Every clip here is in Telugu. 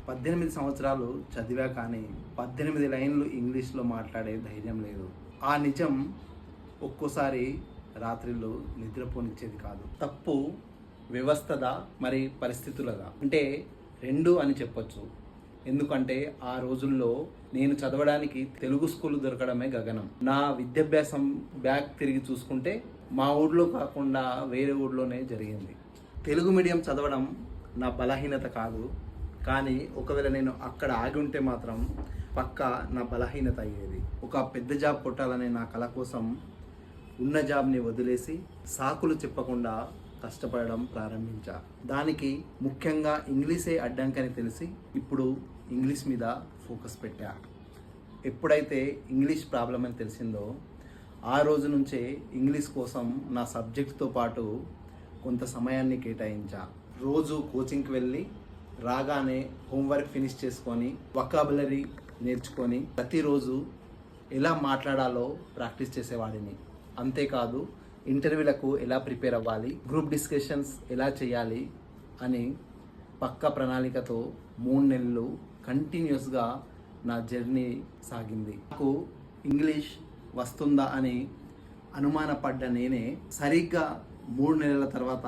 18 సంవత్సరాలు చదివా కానీ 18 లైన్లు ఇంగ్లీష్లో మాట్లాడే ధైర్యం లేదు. ఆ నిజం ఒక్కోసారి రాత్రిళ్ళు నిద్రపోనిచ్చేది కాదు. తప్పు వ్యవస్థదా మరి పరిస్థితులదా అంటే రెండు అని చెప్పొచ్చు. ఎందుకంటే ఆ రోజుల్లో నేను చదవడానికి తెలుగు స్కూల్ దొరకడమే గగనం. నా విద్యాభ్యాసం బ్యాక్ తిరిగి చూసుకుంటే మా ఊళ్ళో కాకుండా వేరే ఊళ్ళోనే జరిగింది. తెలుగు మీడియం చదవడం నా బలహీనత కాదు, కానీ ఒకవేళ నేను అక్కడ ఆగి ఉంటే మాత్రం పక్కా నా బలహీనత అయ్యేది. ఒక పెద్ద జాబ్ కొట్టాలనే నా కల కోసం ఉన్న జాబ్ని వదిలేసి సాకులు చెప్పకుండా కష్టపడడం ప్రారంభించా. దానికి ముఖ్యంగా ఇంగ్లీషే అడ్డంకని తెలిసి ఇప్పుడు ఇంగ్లీష్ మీద ఫోకస్ పెట్టా. ఎప్పుడైతే ఇంగ్లీష్ ప్రాబ్లం అని తెలిసిందో ఆ రోజు నుంచే ఇంగ్లీష్ కోసం నా సబ్జెక్ట్తో పాటు కొంత సమయాన్ని కేటాయించా. రోజు కోచింగ్కి వెళ్ళి రాగానే హోంవర్క్ ఫినిష్ చేసుకొని వొకాబులరీ నేర్చుకొని ప్రతిరోజు ఎలా మాట్లాడాలో ప్రాక్టీస్ చేసేవాడిని. అంతేకాదు ఇంటర్వ్యూలకు ఎలా ప్రిపేర్ అవ్వాలి, గ్రూప్ డిస్కషన్స్ ఎలా చేయాలి అని పక్క ప్రణాళికతో 3 నెలలు కంటిన్యూస్గా నా జర్నీ సాగింది. నాకు ఇంగ్లీష్ వస్తుందా అని అనుమానపడ్డ నేనే సరిగ్గా 3 నెలల తర్వాత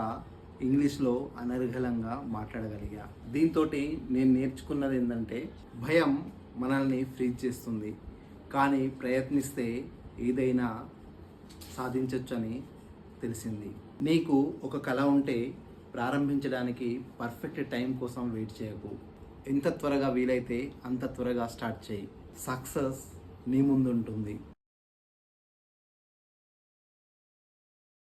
ఇంగ్లీష్లో అనర్గళంగా మాట్లాడగలిగా. దీంతో నేను నేర్చుకున్నది ఏంటంటే భయం మనల్ని ఫ్రీజ్ చేస్తుంది, కానీ ప్రయత్నిస్తే ఏదైనా సాధించవచ్చు అని తెలిసింది. నీకు ఒక కళ ఉంటే ప్రారంభించడానికి పర్ఫెక్ట్ టైం కోసం వెయిట్ చేయకు. ఎంత త్వరగా వీలైతే అంత త్వరగా స్టార్ట్ చేయి. సక్సెస్ నీ ముందు ఉంటుంది.